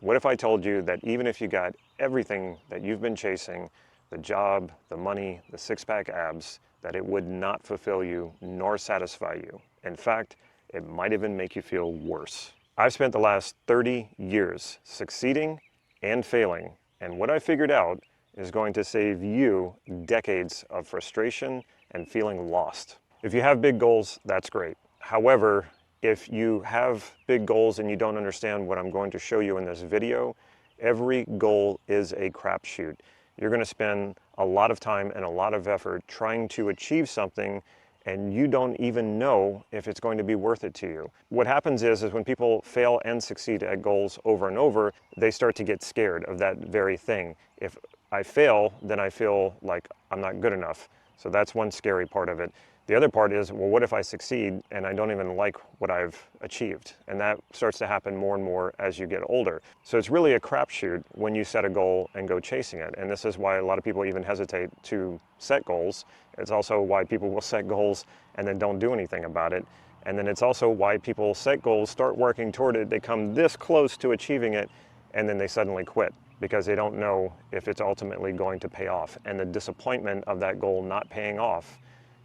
What if I told you that even if you got everything that you've been chasing, the job, the money, the six-pack abs, that it would not fulfill you nor satisfy you? In fact, it might even make you feel worse. I've spent the last 30 years succeeding and failing, and what I figured out is going to save you decades of frustration and feeling lost. If you have big goals, that's great. However, if you have big goals and you don't understand what I'm going to show you in this video, every goal is a crapshoot. You're going to spend a lot of time and a lot of effort trying to achieve something, and you don't even know if it's going to be worth it to you. What happens is when people fail and succeed at goals over and over, they start to get scared of that very thing. If I fail, then I feel like I'm not good enough. So that's one scary part of it. The other part is, well, what if I succeed and I don't even like what I've achieved? And that starts to happen more and more as you get older. So it's really a crapshoot when you set a goal and go chasing it. And this is why a lot of people even hesitate to set goals. It's also why people will set goals and then don't do anything about it. And then it's also why people set goals, start working toward it, they come this close to achieving it, and then they suddenly quit because they don't know if it's ultimately going to pay off. And the disappointment of that goal not paying off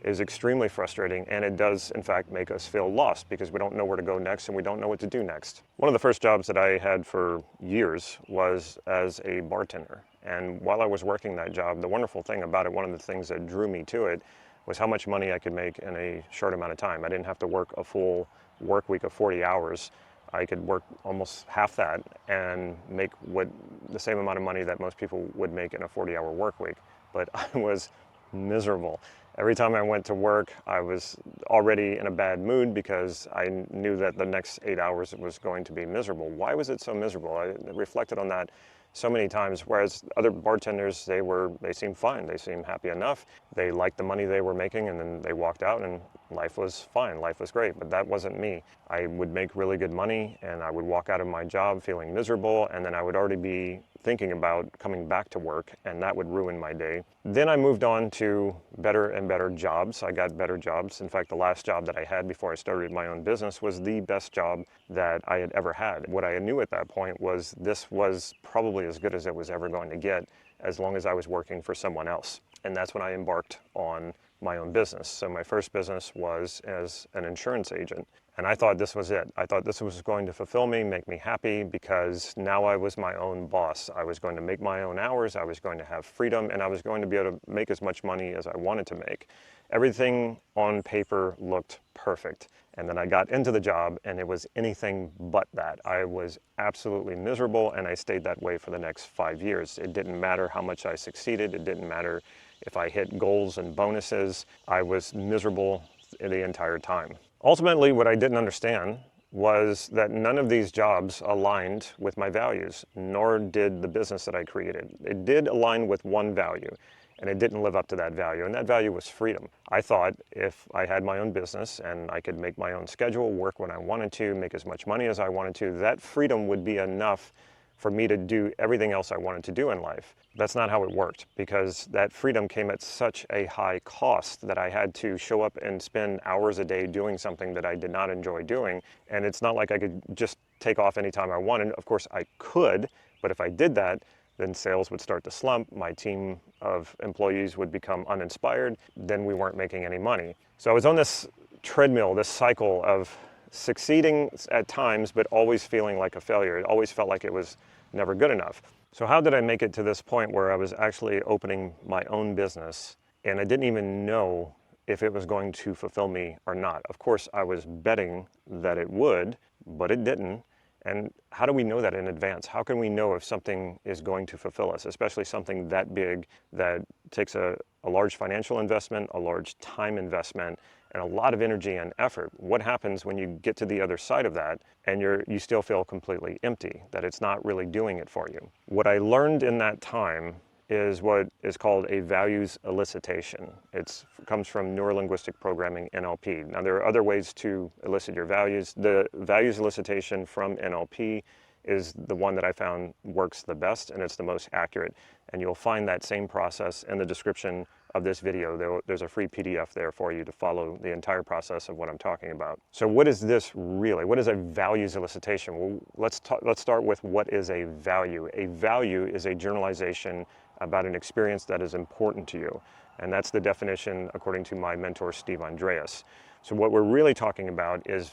is extremely frustrating, and it does in fact make us feel lost because we don't know where to go next and we don't know what to do next. One of the first jobs that I had for years was as a bartender. And while I was working that job, the wonderful thing about it, one of the things that drew me to it, was how much money I could make in a short amount of time. I didn't have to work a full work week of 40 hours. I could work almost half that and make the same amount of money that most people would make in a 40-hour work week. But I was miserable. Every time I went to work, I was already in a bad mood because I knew that the next 8 hours was going to be miserable. Why was it so miserable? I reflected on that so many times, whereas other bartenders, they seemed fine. They seemed happy enough. They liked the money they were making, and then they walked out and life was fine. Life was great, but that wasn't me. I would make really good money and I would walk out of my job feeling miserable, and then I would already be thinking about coming back to work, and that would ruin my day. Then I moved on to better and better jobs. I got better jobs. In fact, the last job that I had before I started my own business was the best job that I had ever had. What I knew at that point was this was probably as good as it was ever going to get, as long as I was working for someone else. And that's when I embarked on my own business. So my first business was as an insurance agent. And I thought this was it. I thought this was going to fulfill me, make me happy, because now I was my own boss. I was going to make my own hours, I was going to have freedom, and I was going to be able to make as much money as I wanted to make. Everything on paper looked perfect. And then I got into the job and it was anything but that. I was absolutely miserable, and I stayed that way for the next 5 years. It didn't matter how much I succeeded. It didn't matter if I hit goals and bonuses. I was miserable the entire time. Ultimately, what I didn't understand was that none of these jobs aligned with my values, nor did the business that I created. It did align with one value, and it didn't live up to that value, and that value was freedom. I thought if I had my own business and I could make my own schedule, work when I wanted to, make as much money as I wanted to, that freedom would be enough for me to do everything else I wanted to do in life. That's not how it worked, because that freedom came at such a high cost that I had to show up and spend hours a day doing something that I did not enjoy doing. And it's not like I could just take off anytime I wanted. Of course I could, but if I did that, then sales would start to slump, my team of employees would become uninspired, then we weren't making any money. So I was on this treadmill, this cycle of succeeding at times, but always feeling like a failure. It always felt like it was never good enough. So how did I make it to this point where I was actually opening my own business and I didn't even know if it was going to fulfill me or not? Of course, I was betting that it would, but it didn't. And how do we know that in advance? How can we know if something is going to fulfill us, especially something that big that takes a large financial investment, a large time investment, and a lot of energy and effort? What happens when you get to the other side of that and you still feel completely empty, that it's not really doing it for you? What I learned in that time is what is called a values elicitation. It comes from neurolinguistic programming, NLP. Now, there are other ways to elicit your values. The values elicitation from NLP is the one that I found works the best, and it's the most accurate. And you'll find that same process in the description of this video. There's a free PDF there for you to follow the entire process of what I'm talking about. So what is this really? What is a values elicitation? Well, let's start with what is a value. A value is a generalization about an experience that is important to you. And that's the definition according to my mentor, Steve Andreas. So what we're really talking about is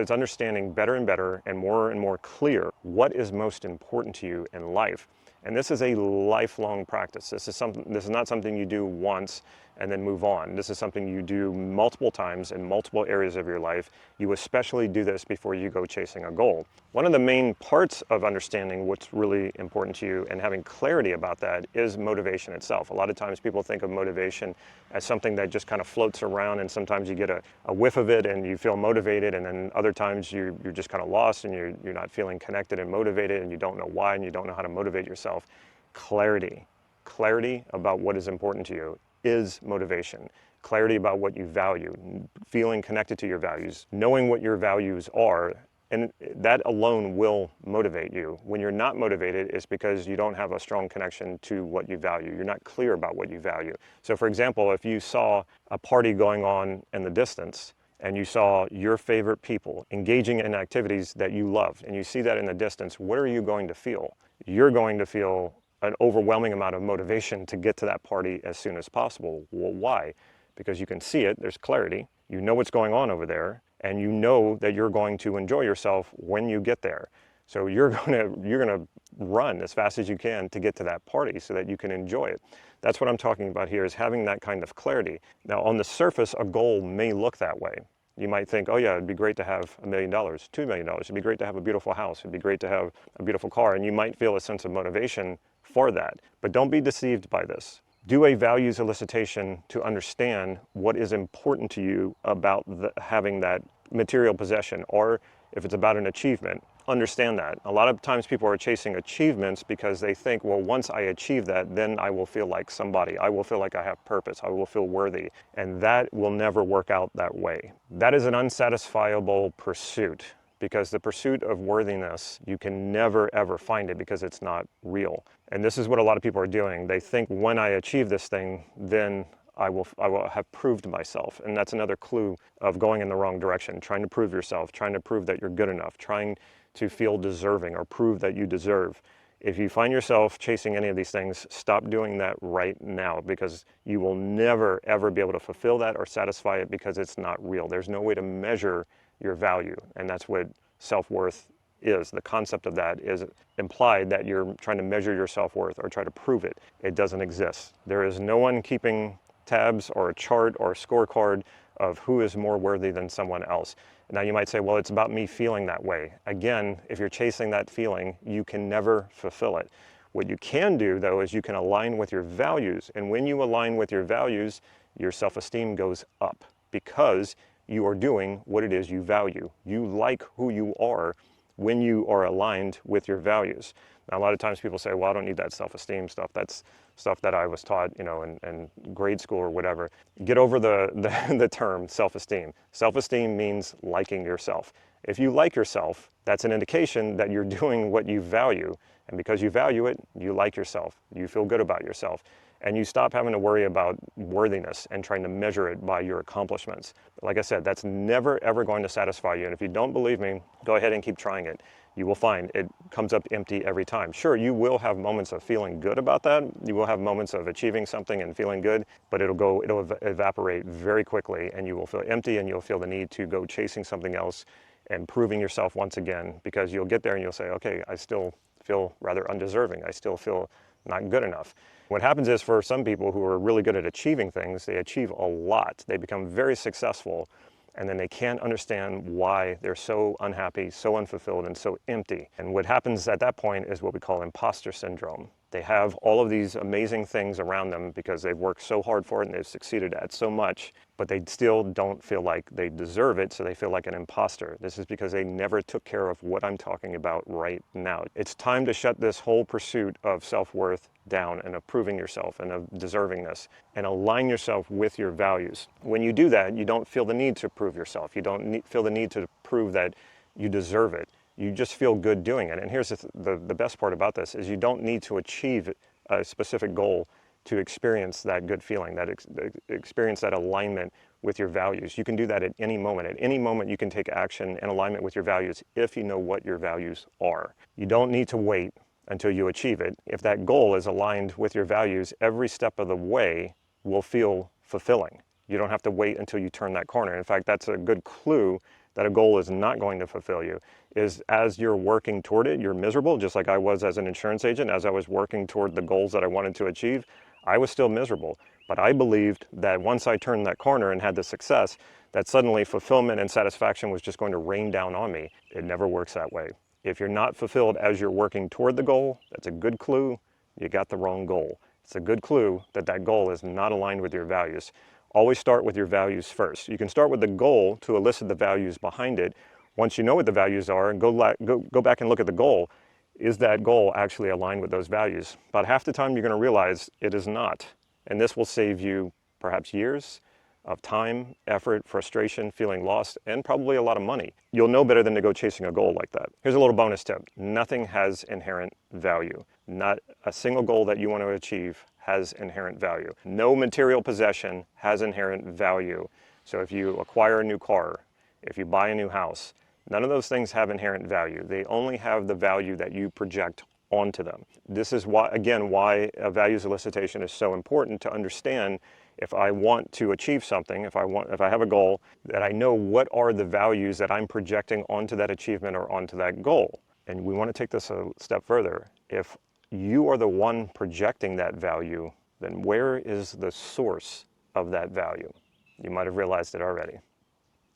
understanding better and better and more clear what is most important to you in life. And this is a lifelong practice. This is not something you do once and then move on. This is something you do multiple times in multiple areas of your life. You especially do this before you go chasing a goal. One of the main parts of understanding what's really important to you and having clarity about that is motivation itself. A lot of times people think of motivation as something that just kind of floats around, and sometimes you get a whiff of it and you feel motivated, and then other times you're just kind of lost and you're not feeling connected and motivated, and you don't know why and you don't know how to motivate yourself. Clarity about what is important to you is motivation. Clarity about what you value, feeling connected to your values, knowing what your values are, and that alone will motivate you. When you're not motivated, it's because you don't have a strong connection to what you value. You're not clear about what you value. So for example, if you saw a party going on in the distance and you saw your favorite people engaging in activities that you love, and you see that in the distance, what are you going to feel? You're going to feel an overwhelming amount of motivation to get to that party as soon as possible. Well, why? Because you can see it, there's clarity, you know what's going on over there, and you know that you're going to enjoy yourself when you get there. So you're gonna run as fast as you can to get to that party so that you can enjoy it. That's what I'm talking about here, is having that kind of clarity. Now, on the surface, a goal may look that way. You might think, oh yeah, it'd be great to have $1 million, $2 million. It'd be great to have a beautiful house. It'd be great to have a beautiful car. And you might feel a sense of motivation for that. But don't be deceived by this. Do a values elicitation to understand what is important to you about having that material possession, or if it's about an achievement, understand that. A lot of times people are chasing achievements because they think, well, once I achieve that, then I will feel like somebody. I will feel like I have purpose. I will feel worthy. And that will never work out that way. That is an unsatisfiable pursuit, because the pursuit of worthiness, you can never ever find it because it's not real. And this is what a lot of people are doing. They think, when I achieve this thing, then I will have proved myself. And that's another clue of going in the wrong direction, trying to prove yourself, trying to prove that you're good enough, trying to feel deserving or prove that you deserve. If you find yourself chasing any of these things, stop doing that right now, because you will never ever be able to fulfill that or satisfy it, because it's not real. There's no way to measure your value, and that's what self-worth is. The concept of that is implied that you're trying to measure your self-worth or try to prove it. It doesn't exist. There is no one keeping tabs or a chart or a scorecard of who is more worthy than someone else. Now you might say, well, it's about me feeling that way. Again, if you're chasing that feeling, you can never fulfill it. What you can do, though, is you can align with your values. And when you align with your values, your self-esteem goes up, because you are doing what it is you value. You like who you are when you are aligned with your values. Now, a lot of times people say, well, I don't need that self-esteem stuff. That's stuff that I was taught, in grade school or whatever. Get over the term self-esteem. Self-esteem means liking yourself. If you like yourself, that's an indication that you're doing what you value. And because you value it, you like yourself. You feel good about yourself. And you stop having to worry about worthiness and trying to measure it by your accomplishments. Like I said, that's never ever going to satisfy you. And if you don't believe me, go ahead and keep trying it. You will find it comes up empty every time. Sure, you will have moments of feeling good about that. You will have moments of achieving something and feeling good, but it'll evaporate very quickly, and you will feel empty, and you'll feel the need to go chasing something else and proving yourself once again, because you'll get there and you'll say, okay, I still feel rather undeserving. I still feel not good enough. What happens is, for some people who are really good at achieving things, they achieve a lot. They become very successful, and then they can't understand why they're so unhappy, so unfulfilled, and so empty. And what happens at that point is what we call imposter syndrome. They have all of these amazing things around them because they've worked so hard for it and they've succeeded at so much, but they still don't feel like they deserve it, so they feel like an imposter. This is because they never took care of what I'm talking about right now. It's time to shut this whole pursuit of self-worth down and of proving yourself and of deservingness, and align yourself with your values. When you do that, you don't feel the need to prove yourself. You don't feel the need to prove that you deserve it. You just feel good doing it. And here's the best part about this is you don't need to achieve a specific goal to experience that good feeling, experience that alignment with your values. You can do that at any moment. At any moment you can take action in alignment with your values if you know what your values are. You don't need to wait until you achieve it. If that goal is aligned with your values, every step of the way will feel fulfilling. You don't have to wait until you turn that corner. In fact, that's a good clue that a goal is not going to fulfill you, is as you're working toward it, you're miserable, just like I was as an insurance agent. As I was working toward the goals that I wanted to achieve, I was still miserable. But I believed that once I turned that corner and had the success, that suddenly fulfillment and satisfaction was just going to rain down on me. It never works that way. If you're not fulfilled as you're working toward the goal, that's a good clue you got the wrong goal. It's a good clue that that goal is not aligned with your values. Always start with your values first. You can start with the goal to elicit the values behind it. Once you know what the values are, and go back and look at the goal. Is that goal actually aligned with those values? About half the time you're going to realize it is not. And this will save you perhaps years of time, effort, frustration, feeling lost, and probably a lot of money. You'll know better than to go chasing a goal like that. Here's a little bonus tip. Nothing has inherent value. Not a single goal that you want to achieve has inherent value. No material possession has inherent value. So if you acquire a new car, if you buy a new house, none of those things have inherent value. They only have the value that you project onto them. This is why, again, why values elicitation is so important to understand. If I want to achieve something, if I have a goal, that I know what are the values that I'm projecting onto that achievement or onto that goal. And we want to take this a step further. If you are the one projecting that value, then where is the source of that value? You might have realized it already.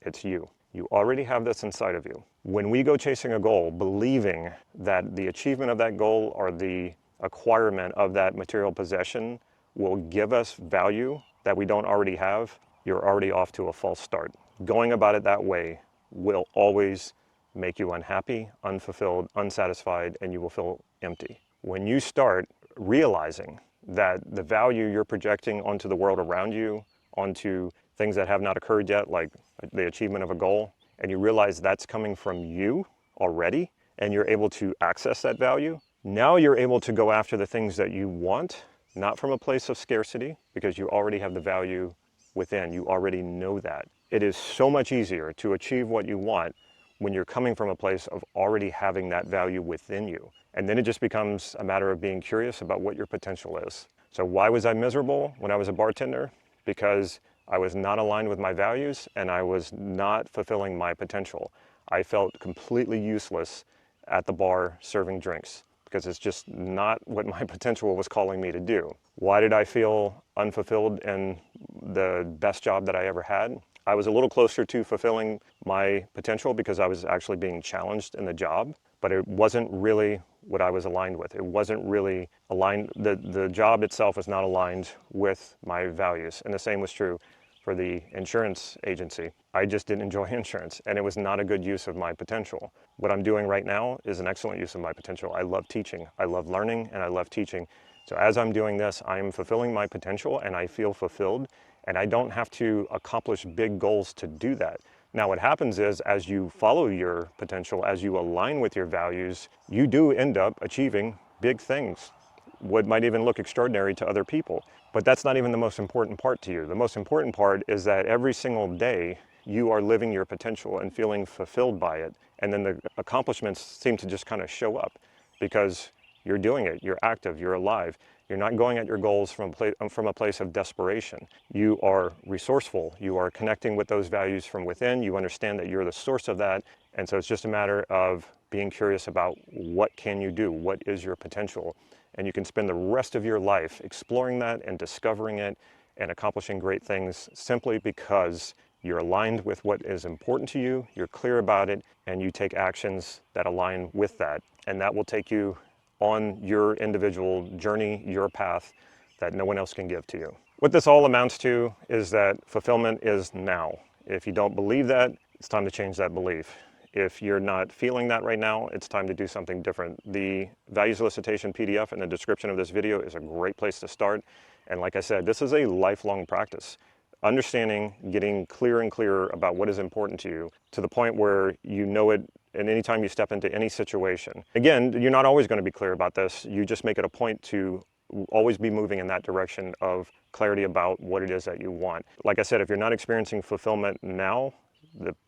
It's you. You already have this inside of you. When we go chasing a goal, believing that the achievement of that goal or the acquirement of that material possession will give us value that we don't already have, you're already off to a false start. Going about it that way will always make you unhappy, unfulfilled, unsatisfied, and you will feel empty. When you start realizing that the value you're projecting onto the world around you, onto things that have not occurred yet, like the achievement of a goal, and you realize that's coming from you already, and you're able to access that value, now you're able to go after the things that you want, not from a place of scarcity, because you already have the value within. You already know that. It is so much easier to achieve what you want when you're coming from a place of already having that value within you. And then it just becomes a matter of being curious about what your potential is. So why was I miserable when I was a bartender? Because I was not aligned with my values and I was not fulfilling my potential. I felt completely useless at the bar serving drinks because it's just not what my potential was calling me to do. Why did I feel unfulfilled in the best job that I ever had? I was a little closer to fulfilling my potential because I was actually being challenged in the job, but it wasn't really what I was aligned with. It wasn't really aligned, the job itself was not aligned with my values. And the same was true for the insurance agency. I just didn't enjoy insurance and it was not a good use of my potential. What I'm doing right now is an excellent use of my potential. I love teaching, I love learning, and I love teaching. So as I'm doing this, I'm fulfilling my potential and I feel fulfilled, and I don't have to accomplish big goals to do that. Now what happens is, as you follow your potential, as you align with your values, you do end up achieving big things. What might even look extraordinary to other people. But that's not even the most important part to you. The most important part is that every single day you are living your potential and feeling fulfilled by it. And then the accomplishments seem to just kind of show up because you're doing it, you're active, you're alive. You're not going at your goals from a place of desperation. You are resourceful, you are connecting with those values from within, you understand that you're the source of that, and so it's just a matter of being curious about what can you do, what is your potential, and you can spend the rest of your life exploring that and discovering it and accomplishing great things simply because you're aligned with what is important to you, you're clear about it, and you take actions that align with that, and that will take you on your individual journey, your path that no one else can give to you. What this all amounts to is that fulfillment is now. If you don't believe that, it's time to change that belief. If you're not feeling that right now, it's time to do something different. The values elicitation PDF in the description of this video is a great place to start. And like I said, this is a lifelong practice. Understanding, getting clearer and clearer about what is important to you to the point where you know it. And anytime you step into any situation, again, you're not always going to be clear about this. You just make it a point to always be moving in that direction of clarity about what it is that you want. Like I said, if you're not experiencing fulfillment now,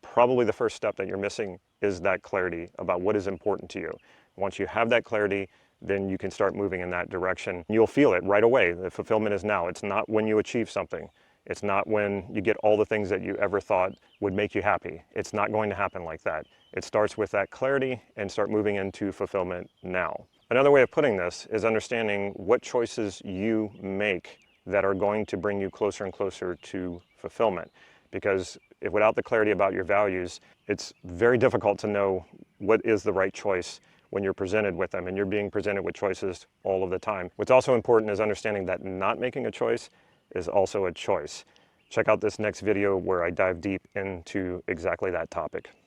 probably the first step that you're missing is that clarity about what is important to you. Once you have that clarity, then you can start moving in that direction. You'll feel it right away. The fulfillment is now. It's not when you achieve something. It's not when you get all the things that you ever thought would make you happy. It's not going to happen like that. It starts with that clarity and start moving into fulfillment now. Another way of putting this is understanding what choices you make that are going to bring you closer and closer to fulfillment. Because without the clarity about your values, it's very difficult to know what is the right choice when you're presented with them, and you're being presented with choices all of the time. What's also important is understanding that not making a choice is also a choice. Check out this next video where I dive deep into exactly that topic.